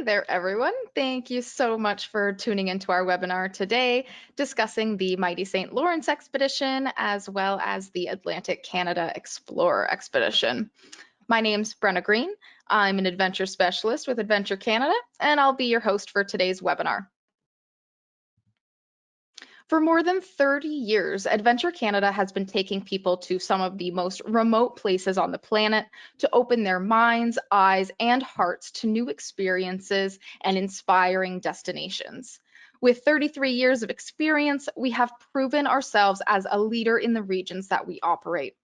Hi there, everyone. Thank you so much for tuning into our webinar today discussing the Mighty St. Lawrence expedition as well as the Atlantic Canada Explorer expedition. My name's Brenna Green. I'm an adventure specialist with Adventure Canada, and I'll be your host for today's webinar. For more than 30 years, Adventure Canada has been taking people to some of the most remote places on the planet to open their minds, eyes, and hearts to new experiences and inspiring destinations. With 33 years of experience, we have proven ourselves as a leader in the regions that we operate.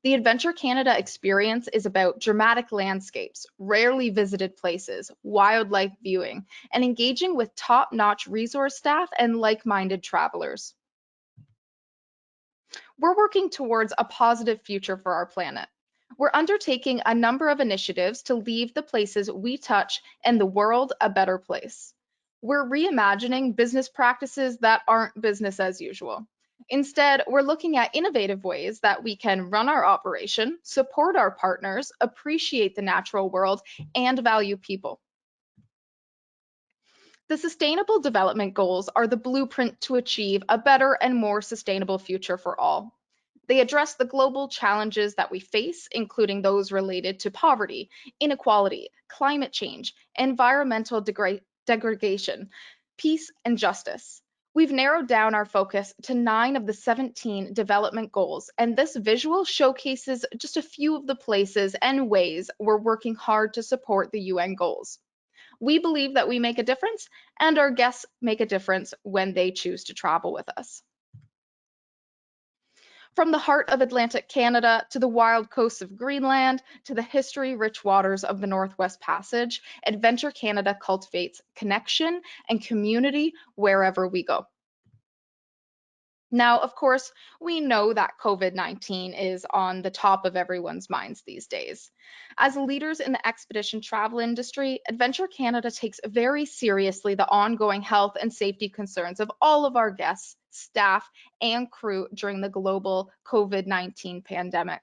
The Adventure Canada experience is about dramatic landscapes, rarely visited places, wildlife viewing, and engaging with top-notch resource staff and like-minded travelers. We're working towards a positive future for our planet. We're undertaking a number of initiatives to leave the places we touch and the world a better place. We're reimagining business practices that aren't business as usual. Instead, we're looking at innovative ways that we can run our operation, support our partners, appreciate the natural world, and value people. The Sustainable Development Goals are the blueprint to achieve a better and more sustainable future for all. They address the global challenges that we face, including those related to poverty, inequality, climate change, environmental degradation, peace, and justice. We've narrowed down our focus to 9 of the 17 development goals, and this visual showcases just a few of the places and ways we're working hard to support the UN goals. We believe that we make a difference, and our guests make a difference when they choose to travel with us. From the heart of Atlantic Canada to the wild coasts of Greenland to the history-rich waters of the Northwest Passage, Adventure Canada cultivates connection and community wherever we go. Now, of course, we know that COVID-19 is on the top of everyone's minds these days. As leaders in the expedition travel industry, Adventure Canada takes very seriously the ongoing health and safety concerns of all of our guests, staff, and crew during the global COVID-19 pandemic.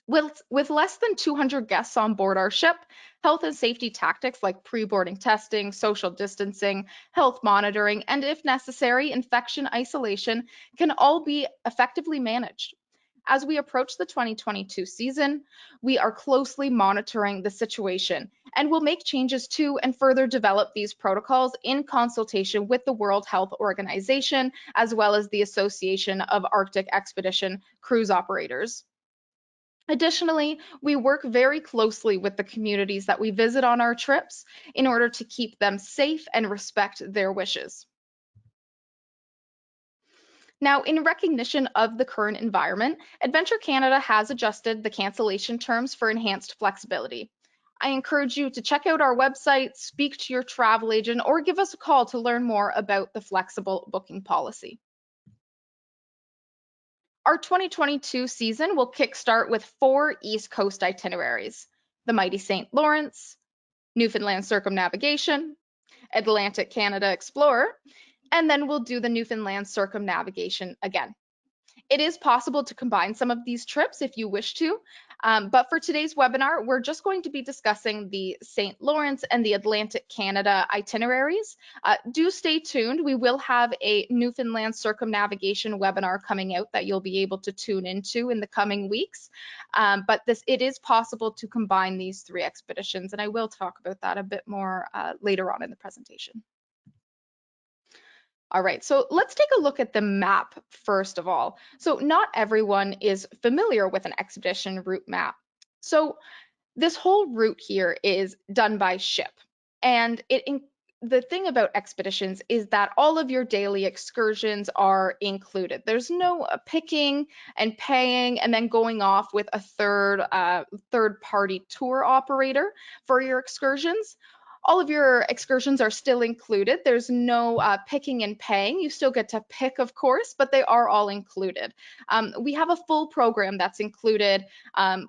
With less than 200 guests on board our ship, health and safety tactics like pre-boarding testing, social distancing, health monitoring, and if necessary, infection isolation can all be effectively managed. As we approach the 2022 season, we are closely monitoring the situation and will make changes to and further develop these protocols in consultation with the World Health Organization, as well as the Association of Arctic Expedition Cruise Operators. Additionally, we work very closely with the communities that we visit on our trips in order to keep them safe and respect their wishes. Now, in recognition of the current environment, Adventure Canada has adjusted the cancellation terms for enhanced flexibility. I encourage you to check out our website, speak to your travel agent, or give us a call to learn more about the flexible booking policy. Our 2022 season will kickstart with 4 East Coast itineraries: the Mighty St. Lawrence, Newfoundland Circumnavigation, Atlantic Canada Explorer, and then we'll do the Newfoundland Circumnavigation again. It is possible to combine some of these trips if you wish to, but for today's webinar, we're just going to be discussing the St. Lawrence and the Atlantic Canada itineraries. Do stay tuned. We will have a Newfoundland circumnavigation webinar coming out that you'll be able to tune into in the coming weeks. But it is possible to combine these 3 expeditions, and I will talk about that a bit more later on in the presentation. All right, so let's take a look at the map first of all. So not everyone is familiar with an expedition route map. So this whole route here is done by ship. And the thing about expeditions is that all of your daily excursions are included. There's no picking and paying and then going off with a third party tour operator for your excursions. All of your excursions are still included. There's no picking and paying. You still get to pick, of course, but they are all included. We have a full program that's included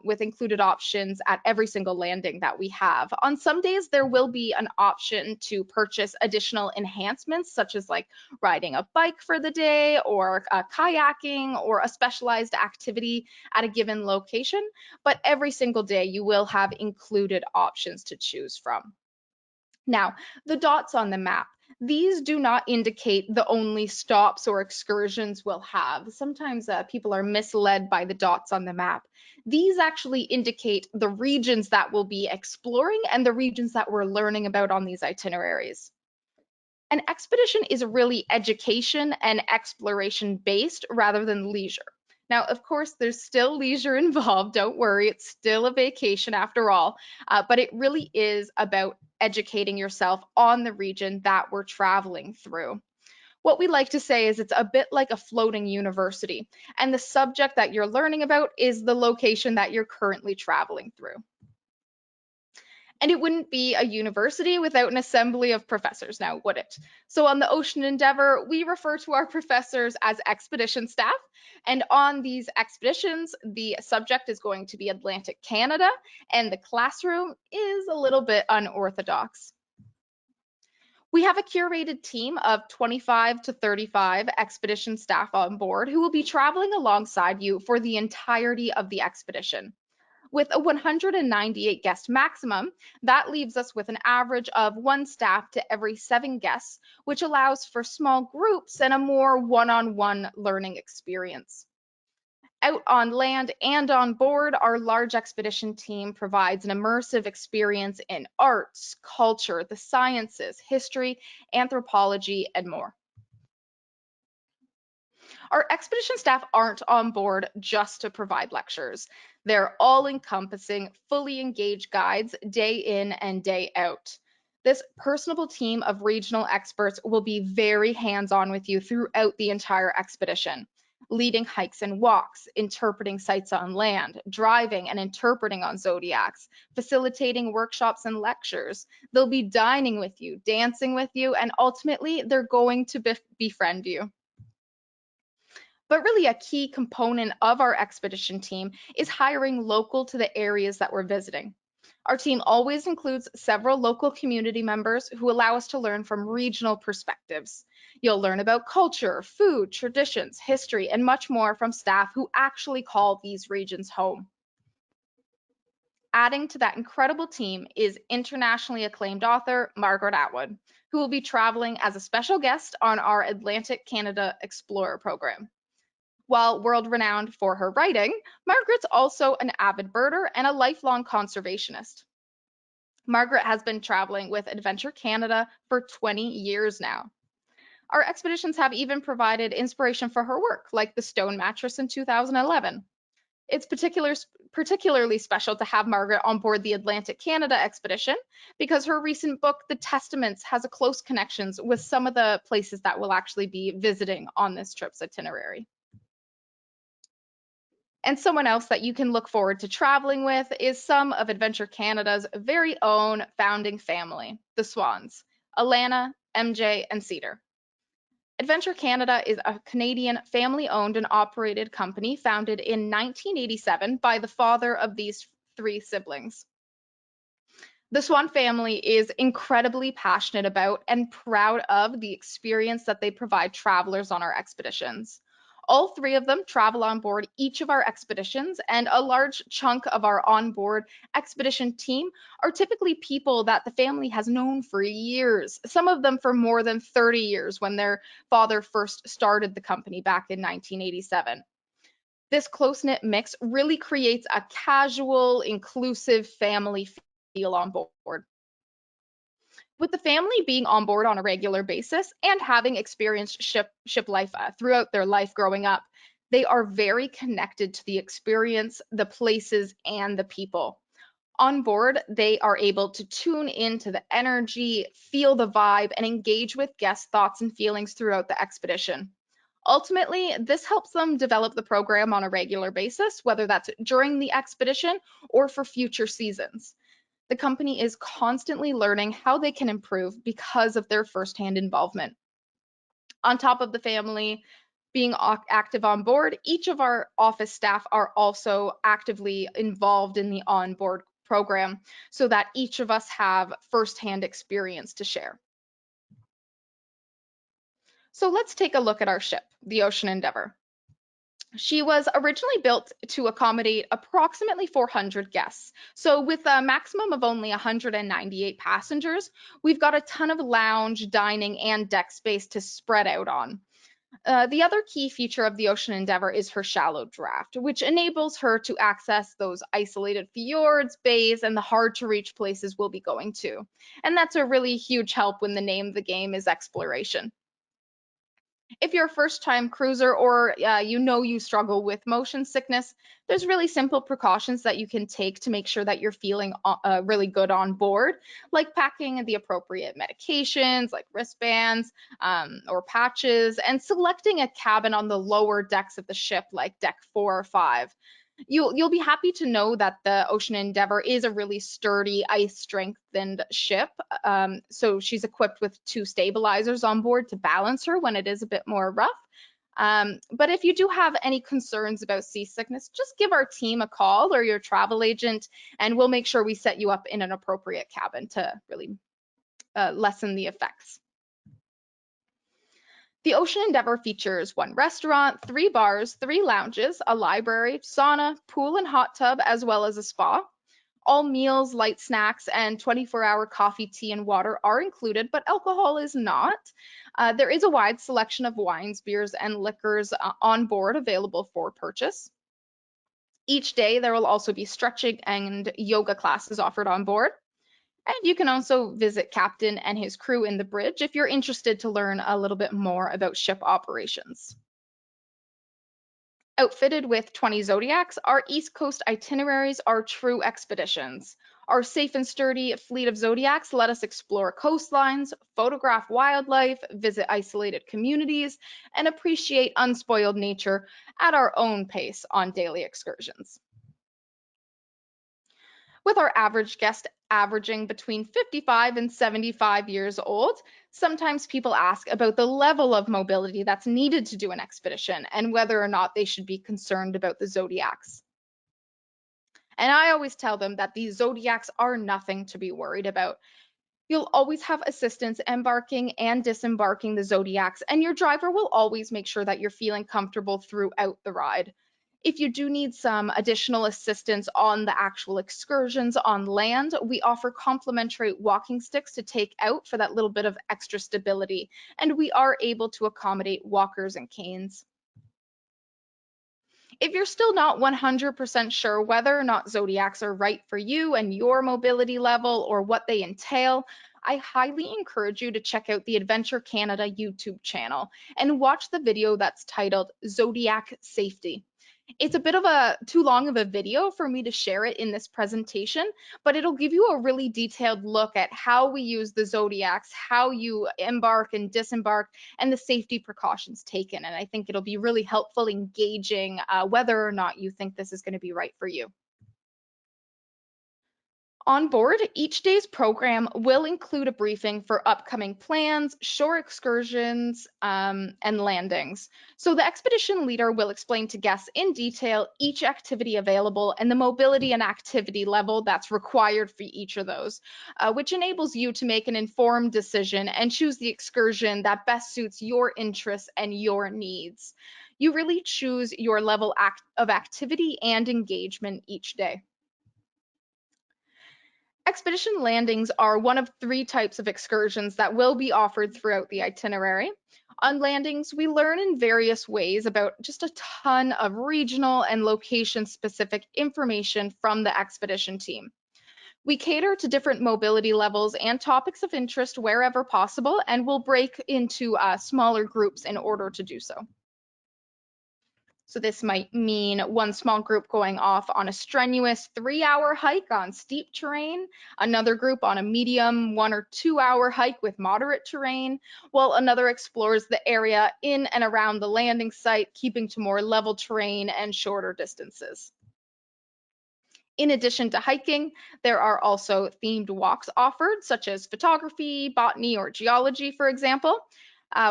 with included options at every single landing that we have. On some days, there will be an option to purchase additional enhancements, such as like riding a bike for the day or kayaking or a specialized activity at a given location. But every single day, you will have included options to choose from. Now, the dots on the map, these do not indicate the only stops or excursions we'll have. Sometimes people are misled by the dots on the map. These actually indicate the regions that we'll be exploring and the regions that we're learning about on these itineraries. An expedition is really education and exploration based rather than leisure. Now, of course, there's still leisure involved. Don't worry, it's still a vacation after all. But it really is about educating yourself on the region that we're traveling through. What we like to say is it's a bit like a floating university, and the subject that you're learning about is the location that you're currently traveling through. And it wouldn't be a university without an assembly of professors, now would it? So on the Ocean Endeavour, we refer to our professors as expedition staff. And on these expeditions, the subject is going to be Atlantic Canada, and the classroom is a little bit unorthodox. We have a curated team of 25 to 35 expedition staff on board who will be traveling alongside you for the entirety of the expedition. With a 198 guest maximum, that leaves us with an average of one staff to every 7 guests, which allows for small groups and a more one-on-one learning experience. Out on land and on board, our large expedition team provides an immersive experience in arts, culture, the sciences, history, anthropology, and more. Our expedition staff aren't on board just to provide lectures. They're all-encompassing, fully engaged guides day in and day out. This personable team of regional experts will be very hands-on with you throughout the entire expedition, leading hikes and walks, interpreting sites on land, driving and interpreting on zodiacs, facilitating workshops and lectures. They'll be dining with you, dancing with you, and ultimately they're going to befriend you. But really, a key component of our expedition team is hiring local to the areas that we're visiting. Our team always includes several local community members who allow us to learn from regional perspectives. You'll learn about culture, food, traditions, history, and much more from staff who actually call these regions home. Adding to that incredible team is internationally acclaimed author Margaret Atwood, who will be traveling as a special guest on our Atlantic Canada Explorer program. While world-renowned for her writing, Margaret's also an avid birder and a lifelong conservationist. Margaret has been traveling with Adventure Canada for 20 years now. Our expeditions have even provided inspiration for her work, like the stone mattress in 2011. It's particularly special to have Margaret on board the Atlantic Canada expedition because her recent book, The Testaments, has a close connections with some of the places that we'll actually be visiting on this trip's itinerary. And someone else that you can look forward to traveling with is some of Adventure Canada's very own founding family, the Swans, Alana, MJ, and Cedar. Adventure Canada is a Canadian family-owned and operated company founded in 1987 by the father of these 3 siblings. The Swan family is incredibly passionate about and proud of the experience that they provide travelers on our expeditions. All 3 of them travel on board each of our expeditions, and a large chunk of our onboard expedition team are typically people that the family has known for years, some of them for more than 30 years when their father first started the company back in 1987. This close-knit mix really creates a casual, inclusive family feel on board. With the family being on board on a regular basis and having experienced ship life throughout their life growing up, they are very connected to the experience, the places, and the people. On board, they are able to tune into the energy, feel the vibe, and engage with guest thoughts and feelings throughout the expedition. Ultimately, this helps them develop the program on a regular basis, whether that's during the expedition or for future seasons. The company is constantly learning how they can improve because of their firsthand involvement. On top of the family being active on board, each of our office staff are also actively involved in the onboard program so that each of us have firsthand experience to share. So let's take a look at our ship, the Ocean Endeavour. She was originally built to accommodate approximately 400 guests. So, with a maximum of only 198 passengers, we've got a ton of lounge, dining, and deck space to spread out on. The other key feature of the Ocean Endeavour is her shallow draft, which enables her to access those isolated fjords, bays, and the hard to reach places we'll be going to. And that's a really huge help when the name of the game is exploration. If you're a first time cruiser or you struggle with motion sickness, there's really simple precautions that you can take to make sure that you're feeling really good on board, like packing the appropriate medications like wristbands or patches, and selecting a cabin on the lower decks of the ship, like deck 4 or 5. You'll be happy to know that the Ocean Endeavour is a really sturdy, ice strengthened ship. So she's equipped with 2 stabilizers on board to balance her when it is a bit more rough. But if you do have any concerns about seasickness, just give our team a call or your travel agent, and we'll make sure we set you up in an appropriate cabin to really lessen the effects. The Ocean Endeavour features 1 restaurant, 3 bars, 3 lounges, a library, sauna, pool and hot tub, as well as a spa. All meals, light snacks, and 24-hour coffee, tea, and water are included, but alcohol is not. There is a wide selection of wines, beers, and liquors on board available for purchase. Each day, there will also be stretching and yoga classes offered on board. And you can also visit Captain and his crew in the bridge if you're interested to learn a little bit more about ship operations. Outfitted with 20 Zodiacs, our East Coast itineraries are true expeditions. Our safe and sturdy fleet of Zodiacs let us explore coastlines, photograph wildlife, visit isolated communities, and appreciate unspoiled nature at our own pace on daily excursions. With our average guest averaging between 55 and 75 years old, sometimes people ask about the level of mobility that's needed to do an expedition and whether or not they should be concerned about the zodiacs. And I always tell them that these zodiacs are nothing to be worried about. You'll always have assistance embarking and disembarking the Zodiacs, and your driver will always make sure that you're feeling comfortable throughout the ride. If you do need some additional assistance on the actual excursions on land, we offer complimentary walking sticks to take out for that little bit of extra stability, and we are able to accommodate walkers and canes. If you're still not 100% sure whether or not Zodiacs are right for you and your mobility level or what they entail, I highly encourage you to check out the Adventure Canada YouTube channel and watch the video that's titled Zodiac Safety. It's a bit of a too long of a video for me to share it in this presentation, but it'll give you a really detailed look at how we use the zodiacs, how you embark and disembark, and the safety precautions taken. And I think it'll be really helpful in gauging whether or not you think this is going to be right for you. On board, each day's program will include a briefing for upcoming plans, shore excursions, and landings. So the expedition leader will explain to guests in detail each activity available and the mobility and activity level that's required for each of those, which enables you to make an informed decision and choose the excursion that best suits your interests and your needs. You really choose your level of activity and engagement each day. Expedition landings are one of 3 types of excursions that will be offered throughout the itinerary. On landings, we learn in various ways about just a ton of regional and location specific information from the expedition team. We cater to different mobility levels and topics of interest wherever possible, and we'll break into smaller groups in order to do so. So this might mean one small group going off on a strenuous 3-hour hike on steep terrain, another group on a medium 1 or 2 hour hike with moderate terrain, while another explores the area in and around the landing site, keeping to more level terrain and shorter distances. In addition to hiking, there are also themed walks offered, such as photography, botany, or geology, for example,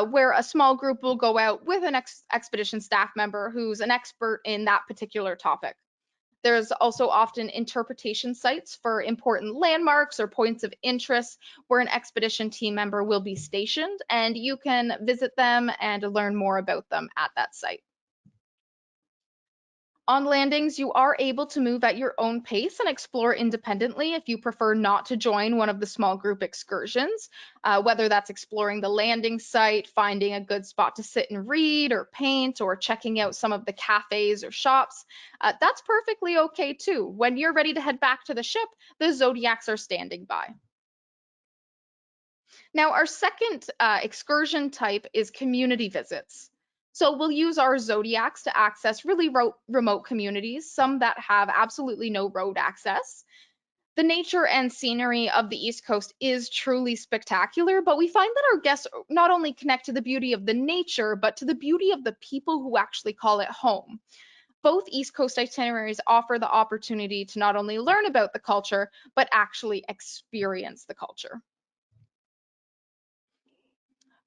where a small group will go out with an expedition staff member who's an expert in that particular topic. There's also often interpretation sites for important landmarks or points of interest where an expedition team member will be stationed, and you can visit them and learn more about them at that site. On landings, you are able to move at your own pace and explore independently if you prefer not to join one of the small group excursions, whether that's exploring the landing site, finding a good spot to sit and read or paint, or checking out some of the cafes or shops. That's perfectly okay too. When you're ready to head back to the ship, the Zodiacs are standing by. Now, our second excursion type is community visits. So we'll use our Zodiacs to access really remote communities, some that have absolutely no road access. The nature and scenery of the East Coast is truly spectacular, but we find that our guests not only connect to the beauty of the nature, but to the beauty of the people who actually call it home. Both East Coast itineraries offer the opportunity to not only learn about the culture, but actually experience the culture.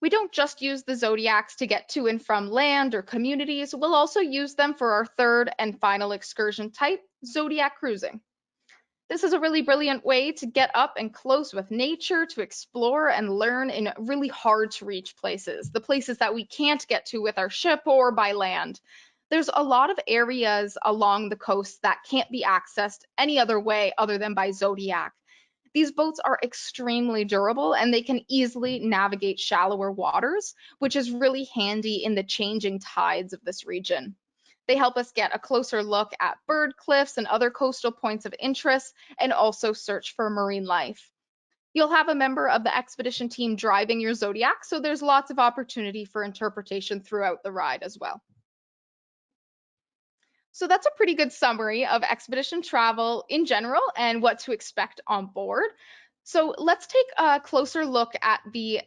We don't just use the zodiacs to get to and from land or communities, we'll also use them for our third and final excursion type, zodiac cruising. This is a really brilliant way to get up and close with nature, to explore and learn in really hard to reach places, the places that we can't get to with our ship or by land. There's a lot of areas along the coast that can't be accessed any other way other than by zodiac. These boats are extremely durable and they can easily navigate shallower waters, which is really handy in the changing tides of this region. They help us get a closer look at bird cliffs and other coastal points of interest and also search for marine life. You'll have a member of the expedition team driving your Zodiac, so there's lots of opportunity for interpretation throughout the ride as well. So that's a pretty good summary of expedition travel in general and what to expect on board. So let's take a closer look at the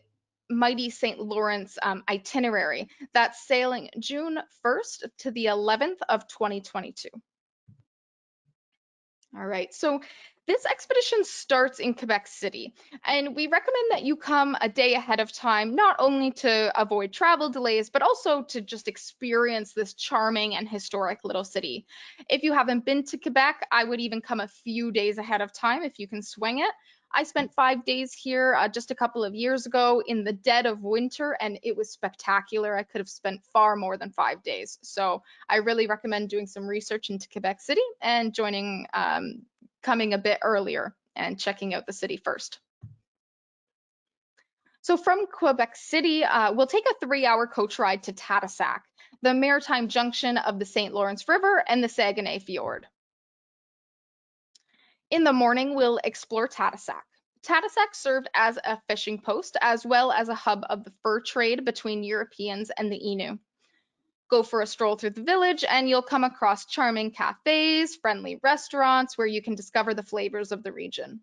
Mighty St. Lawrence itinerary that's sailing June 1st to the 11th of 2022. All right, so this expedition starts in Quebec City, and we recommend that you come a day ahead of time, not only to avoid travel delays, but also to just experience this charming and historic little city. If you haven't been to Quebec, I would even come a few days ahead of time if you can swing it. I spent 5 days here just a couple of years ago in the dead of winter, and it was spectacular. I could have spent far more than 5 days. So I really recommend doing some research into Quebec City and coming a bit earlier and checking out the city first. So from Quebec City, we'll take a 3-hour coach ride to Tadoussac, the maritime junction of the St. Lawrence River and the Saguenay Fjord. In the morning, we'll explore Tadoussac. Tadoussac served as a fishing post as well as a hub of the fur trade between Europeans and the Innu. Go for a stroll through the village and you'll come across charming cafes, friendly restaurants where you can discover the flavors of the region.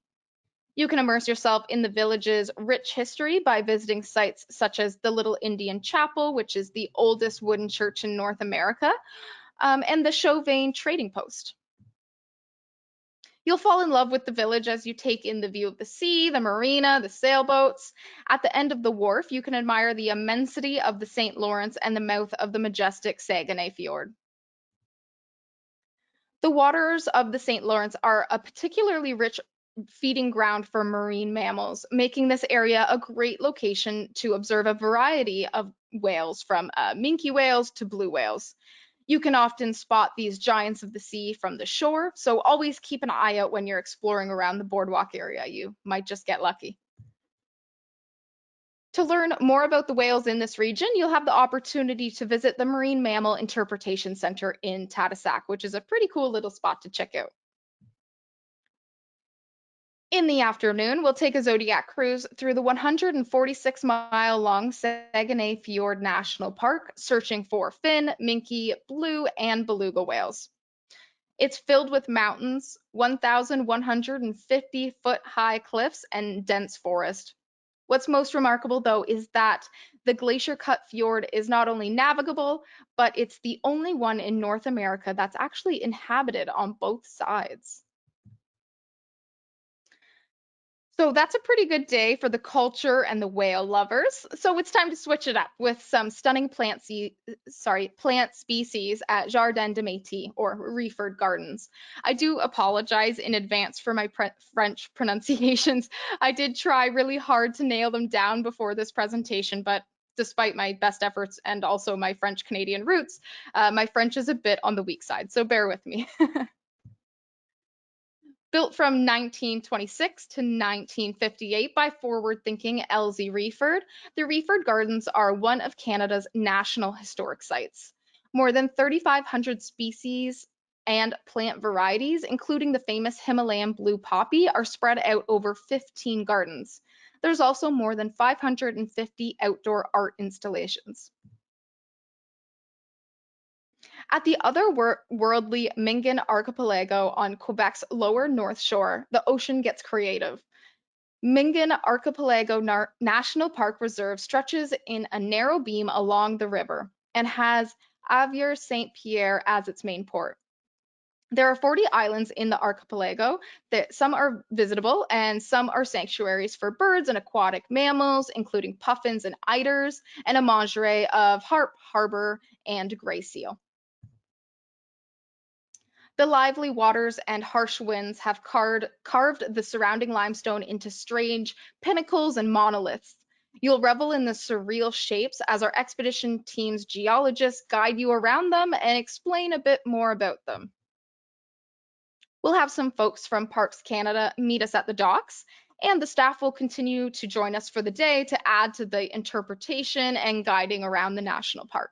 You can immerse yourself in the village's rich history by visiting sites such as the Little Indian Chapel, which is the oldest wooden church in North America, and the Chauvin Trading Post. You'll fall in love with the village as you take in the view of the sea, the marina, the sailboats. At the end of the wharf, you can admire the immensity of the St. Lawrence and the mouth of the majestic Saguenay Fjord. The waters of the St. Lawrence are a particularly rich feeding ground for marine mammals, making this area a great location to observe a variety of whales, from minke whales to blue whales. You can often spot these giants of the sea from the shore, so always keep an eye out when you're exploring around the boardwalk area. You might just get lucky. To learn more about the whales in this region, you'll have the opportunity to visit the Marine Mammal Interpretation Center in Tadoussac, which is a pretty cool little spot to check out. In the afternoon, we'll take a Zodiac cruise through the 146-mile-long Saguenay Fjord National Park, searching for fin, minke, blue, and beluga whales. It's filled with mountains, 1,150-foot-high cliffs, and dense forest. What's most remarkable, though, is that the glacier-cut fjord is not only navigable, but it's the only one in North America that's actually inhabited on both sides. So that's a pretty good day for the culture and the whale lovers. So it's time to switch it up with some stunning plant species at Jardin de Métis, or Reeford Gardens. I do apologize in advance for my French pronunciations. I did try really hard to nail them down before this presentation, but despite my best efforts and also my French Canadian roots, my French is a bit on the weak side, so bear with me. Built from 1926 to 1958 by forward-thinking Elsie Reeford, the Reeford Gardens are one of Canada's national historic sites. More than 3,500 species and plant varieties, including the famous Himalayan blue poppy, are spread out over 15 gardens. There's also more than 550 outdoor art installations. At the otherworldly Mingan Archipelago on Quebec's lower North Shore, the ocean gets creative. Mingan Archipelago National Park Reserve stretches in a narrow beam along the river and has Avier Saint Pierre as its main port. There are 40 islands in the archipelago that some are visitable and some are sanctuaries for birds and aquatic mammals, including puffins and eiders, and a menagerie of harp, harbor, and gray seal. The lively waters and harsh winds have carved the surrounding limestone into strange pinnacles and monoliths. You'll revel in the surreal shapes as our expedition team's geologists guide you around them and explain a bit more about them. We'll have some folks from Parks Canada meet us at the docks, and the staff will continue to join us for the day to add to the interpretation and guiding around the national park.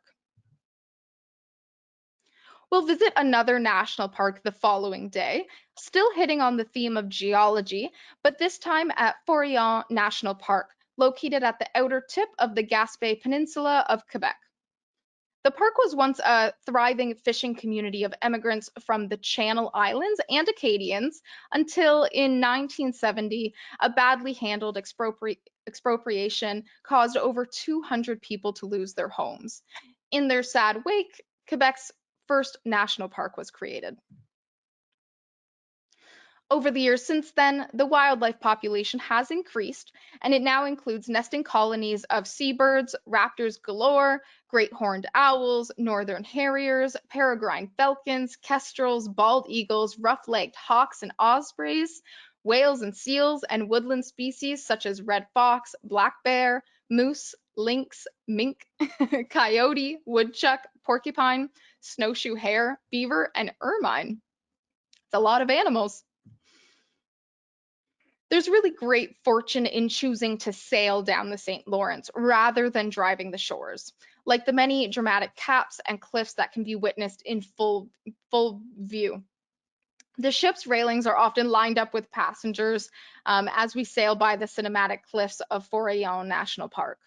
We'll visit another national park the following day, still hitting on the theme of geology, but this time at Forillon National Park, located at the outer tip of the Gaspé Peninsula of Quebec. The park was once a thriving fishing community of immigrants from the Channel Islands and Acadians until in 1970, a badly handled expropriation caused over 200 people to lose their homes. In their sad wake, Quebec's first national park was created. Over the years since then, the wildlife population has increased, and it now includes nesting colonies of seabirds, raptors galore, great horned owls, northern harriers, peregrine falcons, kestrels, bald eagles, rough-legged hawks and ospreys, whales and seals, and woodland species such as red fox, black bear, moose, lynx, mink, coyote, woodchuck, porcupine, snowshoe hare, beaver, and ermine. It's a lot of animals. There's really great fortune in choosing to sail down the St. Lawrence rather than driving the shores, like the many dramatic caps and cliffs that can be witnessed in full view. The ship's railings are often lined up with passengers as we sail by the cinematic cliffs of Forillon National Park.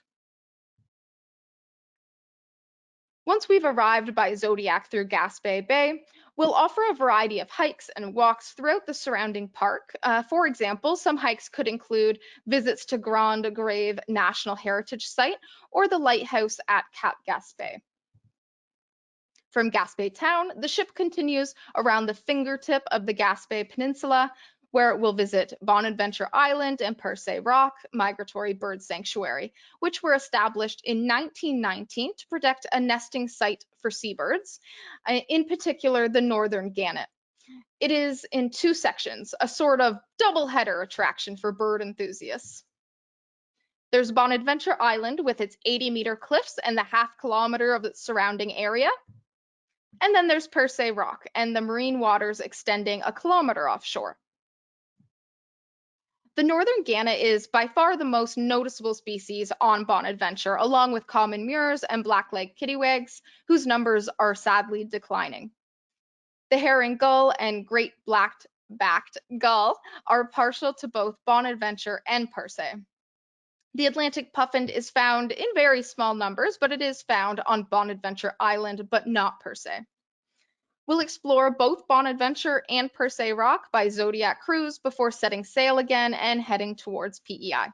Once we've arrived by Zodiac through Gaspé Bay, we'll offer a variety of hikes and walks throughout the surrounding park. For example, some hikes could include visits to Grande Grave National Heritage Site or the lighthouse at Cap Gaspé. From Gaspé Town, the ship continues around the fingertip of the Gaspé Peninsula, where we'll visit Bonaventure Island and Percé Rock Migratory Bird Sanctuary, which were established in 1919 to protect a nesting site for seabirds, in particular the northern gannet. It is in two sections, a sort of double-header attraction for bird enthusiasts. There's Bonaventure Island with its 80-meter cliffs and the half-kilometer of its surrounding area. And then there's Percé Rock and the marine waters extending a kilometer offshore. The northern gannet is by far the most noticeable species on Bonaventure, along with common murres and black-legged kittiwags, whose numbers are sadly declining. The herring gull and great black-backed gull are partial to both Bonaventure and Percé. The Atlantic puffin is found in very small numbers, but it is found on Bonaventure Island, but not Percé. We'll explore both Bonaventure and Percé Rock by Zodiac cruise before setting sail again and heading towards PEI.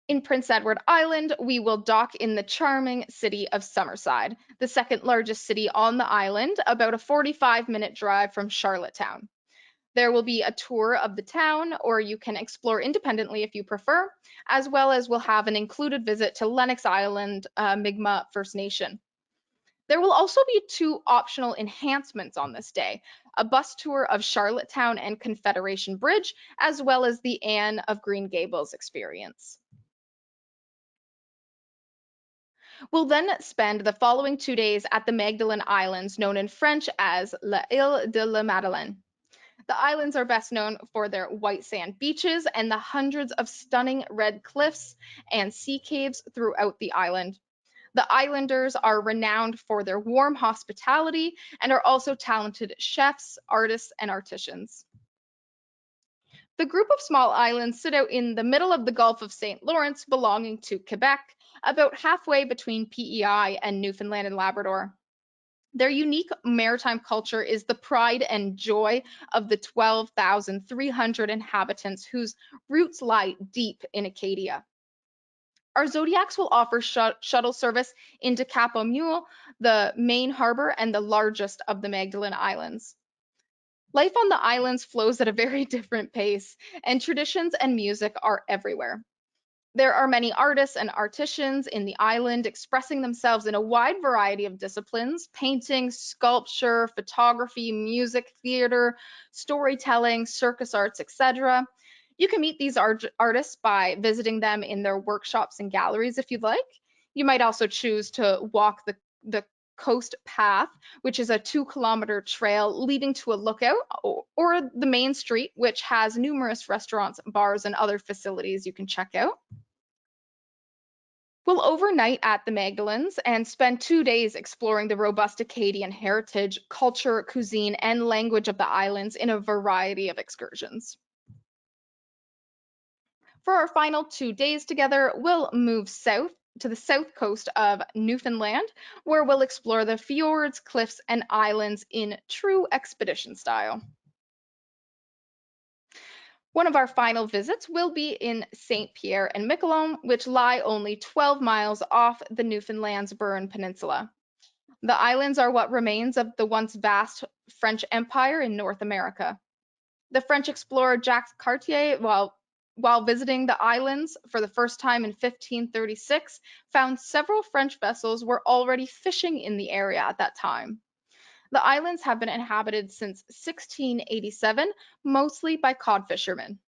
In Prince Edward Island, we will dock in the charming city of Summerside, the second largest city on the island, about a 45-minute drive from Charlottetown. There will be a tour of the town, or you can explore independently if you prefer, as well as we'll have an included visit to Lennox Island, Mi'kmaq First Nation. There will also be two optional enhancements on this day, a bus tour of Charlottetown and Confederation Bridge, as well as the Anne of Green Gables experience. We'll then spend the following 2 days at the Magdalen Islands, known in French as La Ile de la Madeleine. The islands are best known for their white sand beaches and the hundreds of stunning red cliffs and sea caves throughout the island. The islanders are renowned for their warm hospitality and are also talented chefs, artists, and artisans. The group of small islands sit out in the middle of the Gulf of St. Lawrence, belonging to Quebec, about halfway between PEI and Newfoundland and Labrador. Their unique maritime culture is the pride and joy of the 12,300 inhabitants whose roots lie deep in Acadia. Our Zodiacs will offer shuttle service into Capo Mule, the main harbor and the largest of the Magdalen Islands. Life on the islands flows at a very different pace, and traditions and music are everywhere. There are many artists and artisans in the island expressing themselves in a wide variety of disciplines: painting, sculpture, photography, music, theater, storytelling, circus arts, etc. You can meet these artists by visiting them in their workshops and galleries if you'd like. You might also choose to walk the Coast Path, which is a 2-kilometer trail leading to a lookout, or the main street, which has numerous restaurants, bars, and other facilities you can check out. We'll overnight at the Magdalens and spend 2 days exploring the robust Acadian heritage, culture, cuisine, and language of the islands in a variety of excursions. For our final 2 days together, we'll move south to the south coast of Newfoundland, where we'll explore the fjords, cliffs, and islands in true expedition style. One of our final visits will be in St. Pierre and Miquelon, which lie only 12 miles off the Newfoundland's Burin Peninsula. The islands are what remains of the once vast French Empire in North America. The French explorer Jacques Cartier, while visiting the islands for the first time in 1536, found several French vessels were already fishing in the area at that time. The islands have been inhabited since 1687, mostly by cod fishermen.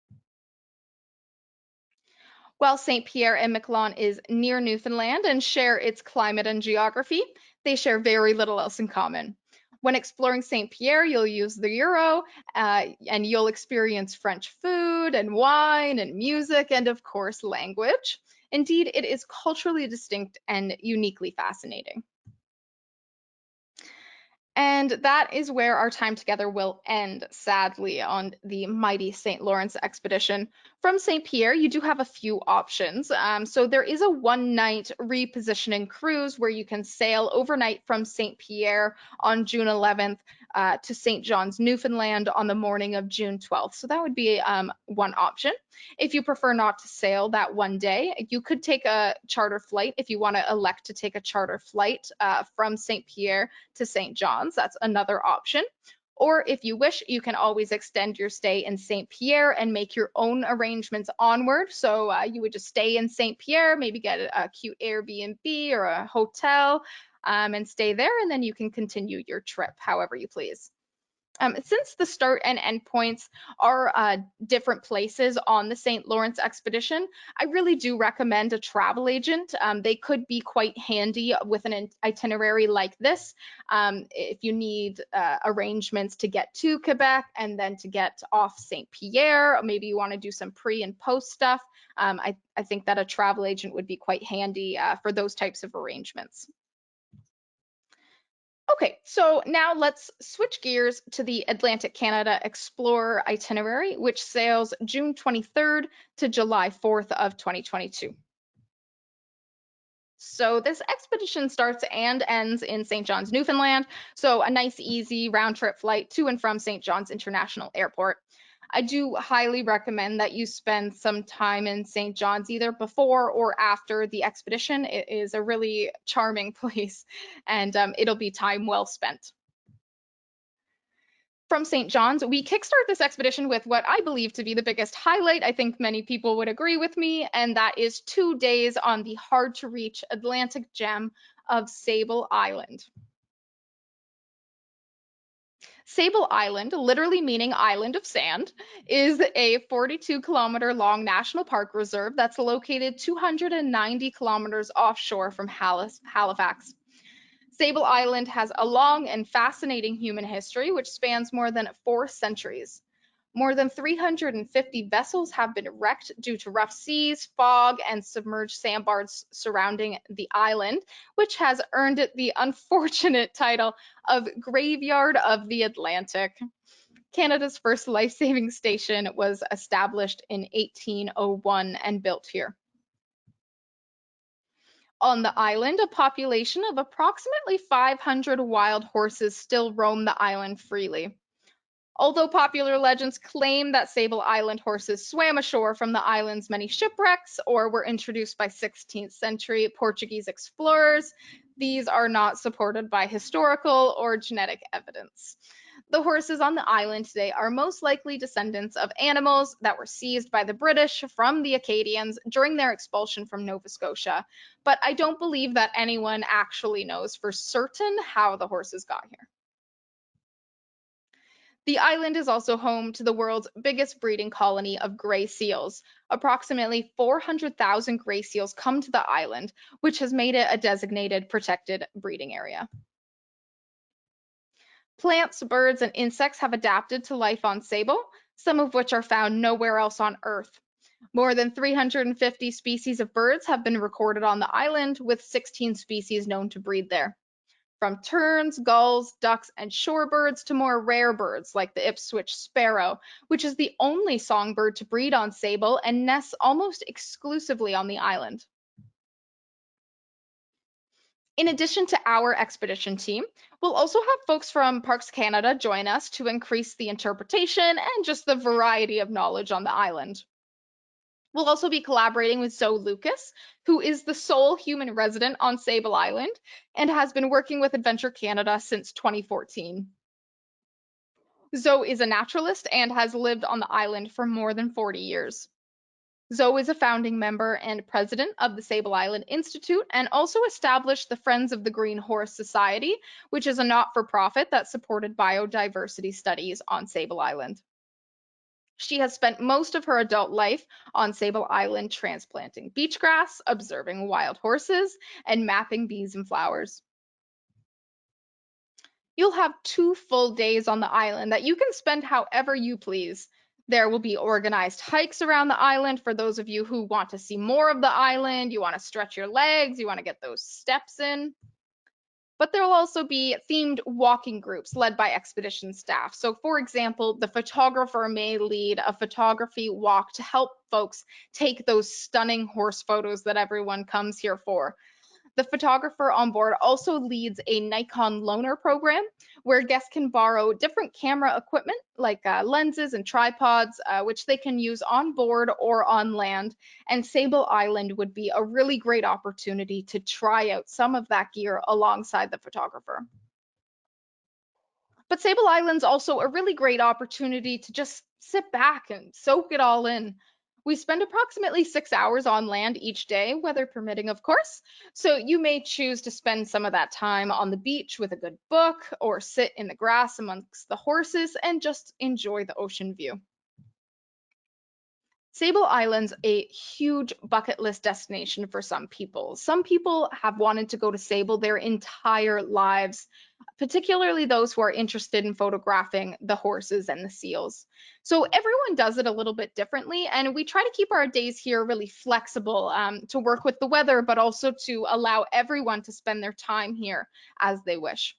While St. Pierre and Miquelon is near Newfoundland and share its climate and geography, they share very little else in common. When exploring St. Pierre, you'll use the Euro and you'll experience French food and wine and music and, of course, language. Indeed, it is culturally distinct and uniquely fascinating. And that is where our time together will end, sadly, on the mighty St. Lawrence expedition. From St. Pierre, you do have a few options. So there is a one-night repositioning cruise where you can sail overnight from St. Pierre on June 11th to St. John's, Newfoundland on the morning of June 12th. So that would be one option. If you prefer not to sail that one day, you could take a charter flight if you want to elect to take a charter flight from St. Pierre to St. John's. That's another option. Or if you wish, you can always extend your stay in St. Pierre and make your own arrangements onward. So you would just stay in St. Pierre, maybe get a cute Airbnb or a hotel and stay there, and then you can continue your trip however you please. Since the start and end points are different places on the St. Lawrence expedition, I really do recommend a travel agent. They could be quite handy with an itinerary like this. If you need arrangements to get to Quebec and then to get off St. Pierre, maybe you want to do some pre and post stuff, I think that a travel agent would be quite handy for those types of arrangements. Okay, so now let's switch gears to the Atlantic Canada Explorer itinerary, which sails June 23rd to July 4th of 2022. So this expedition starts and ends in St. John's, Newfoundland. So a nice, easy round trip flight to and from St. John's International Airport. I do highly recommend that you spend some time in St. John's either before or after the expedition. It is a really charming place and it'll be time well spent. From St. John's, we kickstart this expedition with what I believe to be the biggest highlight. I think many people would agree with me, and that is 2 days on the hard to reach Atlantic gem of Sable Island. Sable Island, literally meaning island of sand, is a 42-kilometer long national park reserve that's located 290 kilometers offshore from Halifax. Sable Island has a long and fascinating human history which spans more than 4 centuries. More than 350 vessels have been wrecked due to rough seas, fog, and submerged sandbars surrounding the island, which has earned it the unfortunate title of Graveyard of the Atlantic. Canada's first life-saving station was established in 1801 and built here. On the island, a population of approximately 500 wild horses still roam the island freely. Although popular legends claim that Sable Island horses swam ashore from the island's many shipwrecks or were introduced by 16th century Portuguese explorers, these are not supported by historical or genetic evidence. The horses on the island today are most likely descendants of animals that were seized by the British from the Acadians during their expulsion from Nova Scotia, but I don't believe that anyone actually knows for certain how the horses got here. The island is also home to the world's biggest breeding colony of gray seals. Approximately 400,000 gray seals come to the island, which has made it a designated protected breeding area. Plants, birds, and insects have adapted to life on Sable, some of which are found nowhere else on Earth. More than 350 species of birds have been recorded on the island, with 16 species known to breed there. From terns, gulls, ducks, and shorebirds to more rare birds like the Ipswich sparrow, which is the only songbird to breed on Sable and nests almost exclusively on the island. In addition to our expedition team, we'll also have folks from Parks Canada join us to increase the interpretation and just the variety of knowledge on the island. We'll also be collaborating with Zoe Lucas, who is the sole human resident on Sable Island and has been working with Adventure Canada since 2014. Zoe is a naturalist and has lived on the island for more than 40 years. Zoe is a founding member and president of the Sable Island Institute and also established the Friends of the Green Horse Society, which is a not-for-profit that supported biodiversity studies on Sable Island. She has spent most of her adult life on Sable Island transplanting beach grass, observing wild horses, and mapping bees and flowers. You'll have 2 full days on the island that you can spend however you please. There will be organized hikes around the island for those of you who want to see more of the island, you want to stretch your legs, you want to get those steps in. But there will also be themed walking groups led by expedition staff. So, for example, the photographer may lead a photography walk to help folks take those stunning horse photos that everyone comes here for. The photographer on board also leads a Nikon loaner program where guests can borrow different camera equipment like lenses and tripods, which they can use on board or on land. And Sable Island would be a really great opportunity to try out some of that gear alongside the photographer. But Sable Island's also a really great opportunity to just sit back and soak it all in. We spend approximately 6 hours on land each day, weather permitting, of course. So you may choose to spend some of that time on the beach with a good book or sit in the grass amongst the horses and just enjoy the ocean view. Sable Island's a huge bucket list destination for some people. Some people have wanted to go to Sable their entire lives, particularly those who are interested in photographing the horses and the seals. So everyone does it a little bit differently, and we try to keep our days here really flexible to work with the weather, but also to allow everyone to spend their time here as they wish.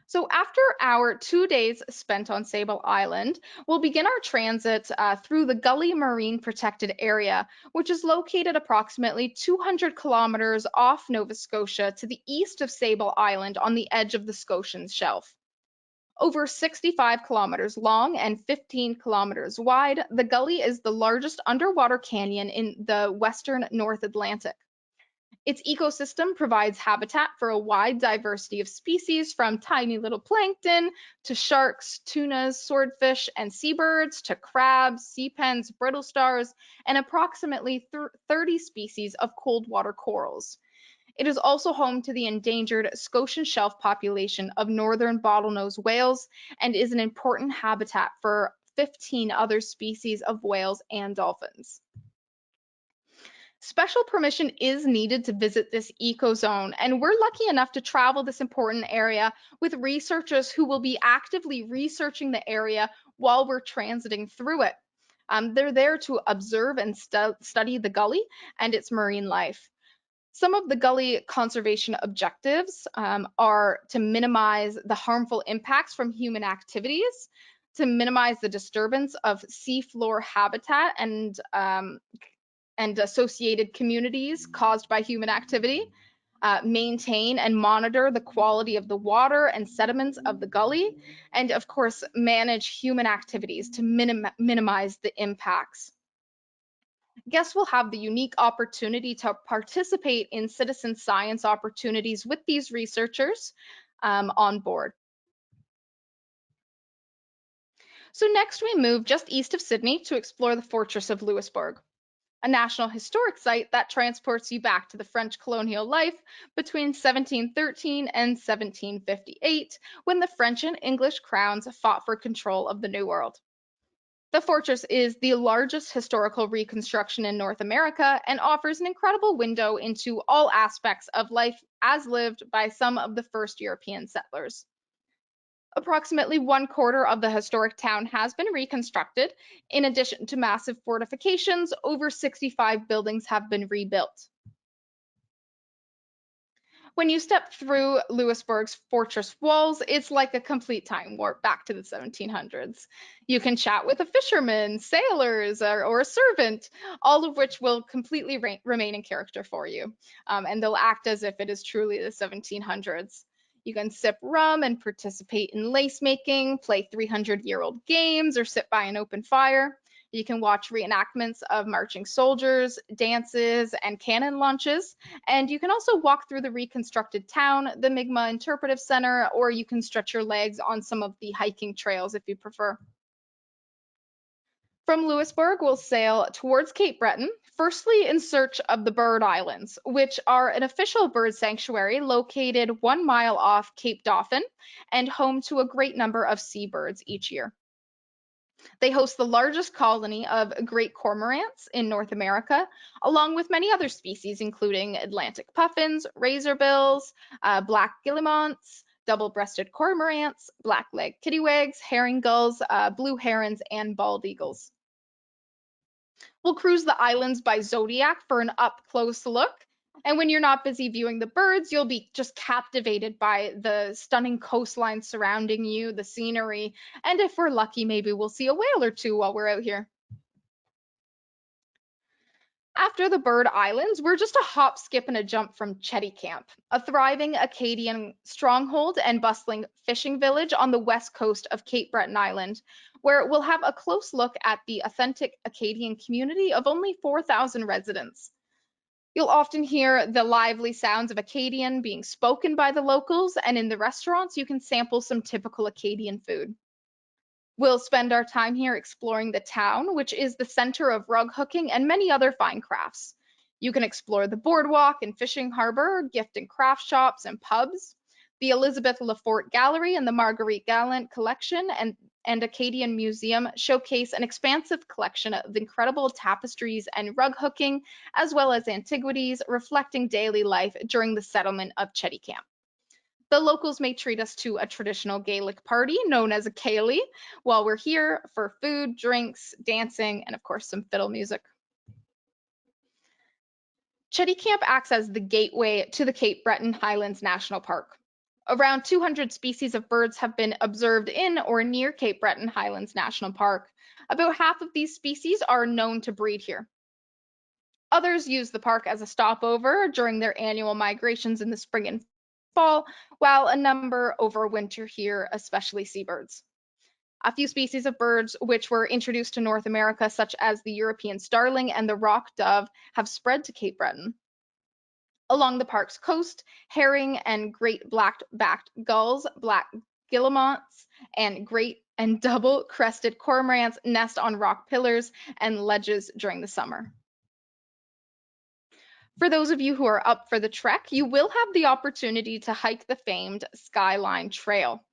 So after our 2 days spent on Sable Island, we'll begin our transit through the Gully Marine Protected Area, which is located approximately 200 kilometers off Nova Scotia to the east of Sable Island on the edge of the Scotian Shelf. Over 65 kilometers long and 15 kilometers wide, the gully is the largest underwater canyon in the western North Atlantic. Its ecosystem provides habitat for a wide diversity of species from tiny little plankton to sharks, tunas, swordfish, and seabirds to crabs, sea pens, brittle stars, and approximately 30 species of cold water corals. It is also home to the endangered Scotian shelf population of northern bottlenose whales and is an important habitat for 15 other species of whales and dolphins. Special permission is needed to visit this ecozone, and we're lucky enough to travel this important area with researchers who will be actively researching the area while we're transiting through it. They're there to observe and study the gully and its marine life. Some of the gully conservation objectives are to minimize the harmful impacts from human activities, to minimize the disturbance of seafloor habitat and associated communities caused by human activity, maintain and monitor the quality of the water and sediments of the gully, and of course, manage human activities to minimize the impacts. Guests will have the unique opportunity to participate in citizen science opportunities with these researchers on board. So next we move just east of Sydney to explore the Fortress of Louisbourg, a National Historic Site that transports you back to the French colonial life between 1713 and 1758, when the French and English crowns fought for control of the New World. The fortress is the largest historical reconstruction in North America and offers an incredible window into all aspects of life as lived by some of the first European settlers. Approximately 1/4 of the historic town has been reconstructed. In addition to massive fortifications, over 65 buildings have been rebuilt. When you step through Louisbourg's fortress walls, it's like a complete time warp back to the 1700s. You can chat with a fisherman, sailors, or a servant, all of which will completely remain in character for you, and they'll act as if it is truly the 1700s. You can sip rum and participate in lace making, play 300-year-old games, or sit by an open fire. You can watch reenactments of marching soldiers, dances, and cannon launches. And you can also walk through the reconstructed town, the Mi'kmaq Interpretive Center, or you can stretch your legs on some of the hiking trails if you prefer. From Louisbourg, we'll sail towards Cape Breton, firstly in search of the Bird Islands, which are an official bird sanctuary located 1 mile off Cape Dauphin and home to a great number of seabirds each year. They host the largest colony of great cormorants in North America, along with many other species, including Atlantic puffins, razorbills, black guillemots, double-breasted cormorants, black-legged kittiwags, herring gulls, blue herons, and bald eagles. We'll cruise the islands by zodiac for an up-close look. And when you're not busy viewing the birds, you'll be just captivated by the stunning coastline surrounding you, the scenery, and if we're lucky, maybe we'll see a whale or two while we're out here. After the Bird Islands, we're just a hop, skip, and a jump from Cheticamp, a thriving Acadian stronghold and bustling fishing village on the west coast of Cape Breton Island, where we'll have a close look at the authentic Acadian community of only 4,000 residents. You'll often hear the lively sounds of Acadian being spoken by the locals, and in the restaurants, you can sample some typical Acadian food. We'll spend our time here exploring the town, which is the center of rug hooking and many other fine crafts. You can explore the boardwalk and fishing harbor, gift and craft shops and pubs, the Elizabeth Lafort Gallery and the Marguerite Gallant Collection and Acadian Museum showcase an expansive collection of incredible tapestries and rug hooking, as well as antiquities reflecting daily life during the settlement of Cheticamp. The locals may treat us to a traditional Gaelic party known as a céilí while we're here for food, drinks, dancing, and of course some fiddle music. Cheticamp acts as the gateway to the Cape Breton Highlands National Park. Around 200 species of birds have been observed in or near Cape Breton Highlands National Park. About half of these species are known to breed here. Others use the park as a stopover during their annual migrations in the spring and fall, while a number overwinter here, especially seabirds. A few species of birds which were introduced to North America, such as the European starling and the rock dove, have spread to Cape Breton. Along the park's coast, herring and great black-backed gulls, black guillemots, and great and double-crested cormorants nest on rock pillars and ledges during the summer. For those of you who are up for the trek, you will have the opportunity to hike the famed Skyline Trail.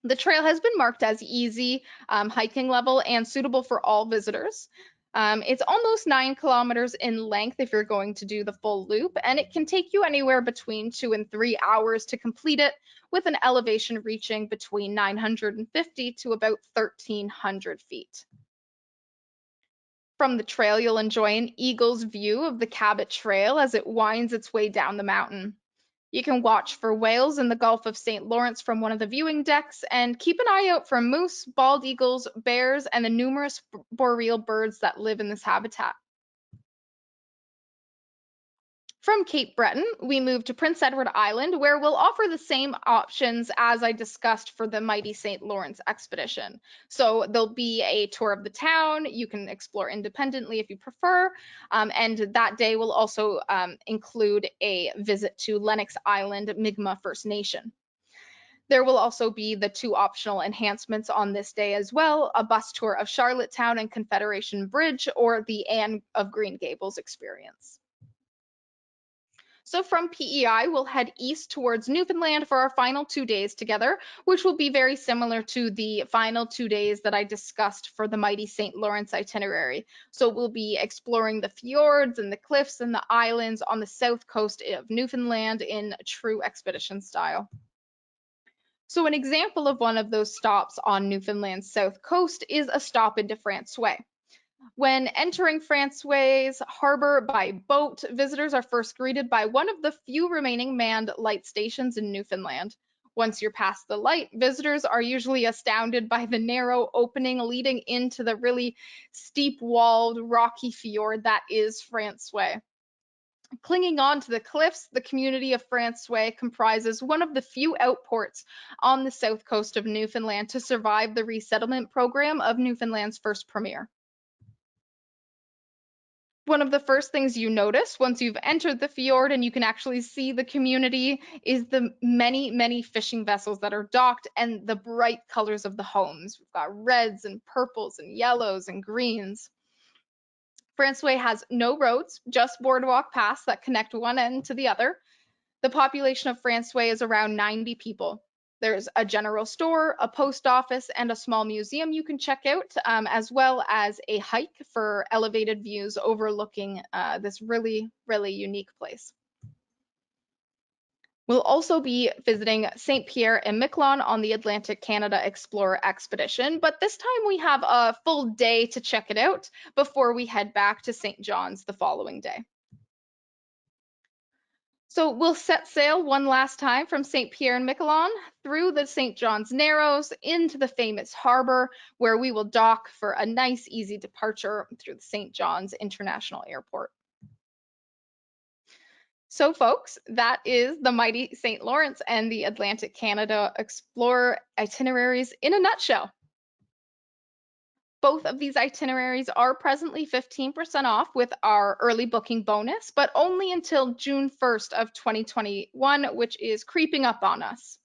The trail has been marked as easy hiking level and suitable for all visitors. It's almost 9 kilometers in length if you're going to do the full loop, and it can take you anywhere between 2 and 3 hours to complete it, with an elevation reaching between 950 to about 1,300 feet. From the trail, you'll enjoy an eagle's view of the Cabot Trail as it winds its way down the mountain. You can watch for whales in the Gulf of St. Lawrence from one of the viewing decks and keep an eye out for moose, bald eagles, bears, and the numerous boreal birds that live in this habitat. From Cape Breton, we move to Prince Edward Island, where we'll offer the same options as I discussed for the Mighty St. Lawrence expedition. So there'll be a tour of the town. You can explore independently if you prefer. And that day will also include a visit to Lennox Island Mi'kmaq First Nation. There will also be the 2 optional enhancements on this day as well, a bus tour of Charlottetown and Confederation Bridge, or the Anne of Green Gables experience. So from PEI, we'll head east towards Newfoundland for our final 2 days together, which will be very similar to the final 2 days that I discussed for the Mighty St. Lawrence itinerary. So we'll be exploring the fjords and the cliffs and the islands on the south coast of Newfoundland in true expedition style. So an example of one of those stops on Newfoundland's south coast is a stop into François. When entering François Harbor by boat, visitors are first greeted by one of the few remaining manned light stations in Newfoundland. Once you're past the light, visitors are usually astounded by the narrow opening leading into the really steep-walled, rocky fjord that is François. Clinging on to the cliffs, the community of François comprises one of the few outports on the south coast of Newfoundland to survive the resettlement program of Newfoundland's first premier. One of the first things you notice once you've entered the fjord and you can actually see the community is the many, many fishing vessels that are docked and the bright colors of the homes. We've got reds and purples and yellows and greens. François has no roads, just boardwalk paths that connect one end to the other. The population of François is around 90 people. There's a general store, a post office, and a small museum you can check out, as well as a hike for elevated views overlooking this really, really unique place. We'll also be visiting St. Pierre and Miquelon on the Atlantic Canada Explorer Expedition, but this time we have a full day to check it out before we head back to St. John's the following day. So we'll set sail one last time from St. Pierre and Miquelon through the St. John's Narrows into the famous harbor, where we will dock for a nice, easy departure through the St. John's International Airport. So folks, that is the Mighty St. Lawrence and the Atlantic Canada Explorer itineraries in a nutshell. Both of these itineraries are presently 15% off with our early booking bonus, but only until June 1st of 2021, which is creeping up on us.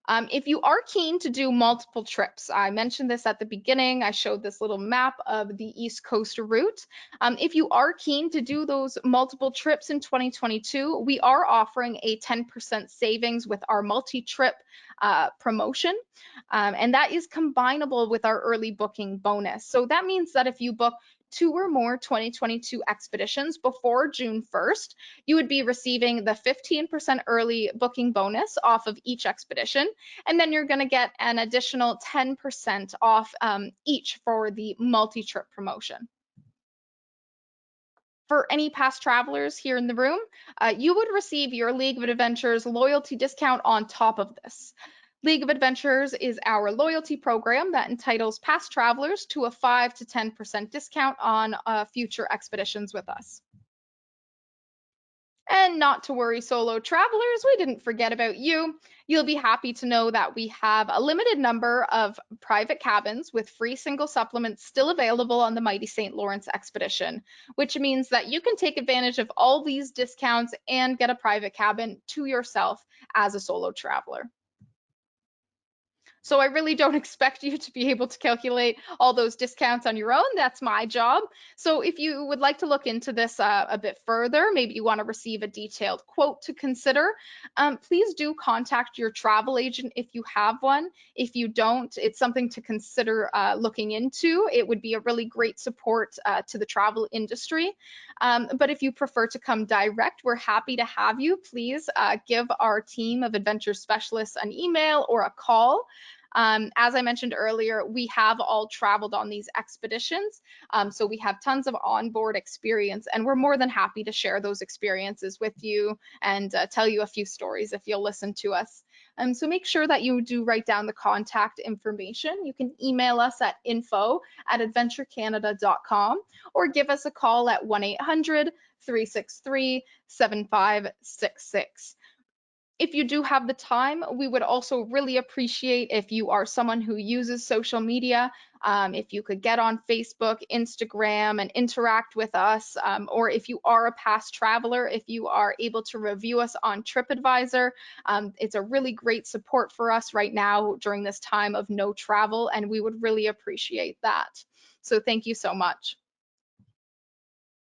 If you are keen to do multiple trips, I mentioned this at the beginning, I showed this little map of the East Coast route. If you are keen to do those multiple trips in 2022, we are offering a 10% savings with our multi-trip promotion, and that is combinable with our early booking bonus. So that means that if you book 2 or more 2022 expeditions before June 1st, you would be receiving the 15% early booking bonus off of each expedition, and then you're going to get an additional 10% off each for the multi-trip promotion. For any past travelers here in the room, you would receive your League of Adventures loyalty discount on top of this. League of Adventures is our loyalty program that entitles past travelers to a 5 to 10% discount on future expeditions with us. And not to worry, solo travelers, we didn't forget about you. You'll be happy to know that we have a limited number of private cabins with free single supplements still available on the Mighty St. Lawrence expedition, which means that you can take advantage of all these discounts and get a private cabin to yourself as a solo traveler. So I really don't expect you to be able to calculate all those discounts on your own. That's my job. So if you would like to look into this a bit further, maybe you want to receive a detailed quote to consider, please do contact your travel agent if you have one. If you don't, it's something to consider looking into. It would be a really great support to the travel industry. But if you prefer to come direct, we're happy to have you. Please give our team of adventure specialists an email or a call. As I mentioned earlier, we have all traveled on these expeditions, so we have tons of onboard experience, and we're more than happy to share those experiences with you and tell you a few stories if you'll listen to us. So make sure that you do write down the contact information. You can email us at info@adventurecanada.com or give us a call at 1-800-363-7566. If you do have the time, we would also really appreciate if you are someone who uses social media, if you could get on Facebook, Instagram, and interact with us, or if you are a past traveler, if you are able to review us on TripAdvisor. It's a really great support for us right now during this time of no travel, and we would really appreciate that. So thank you so much.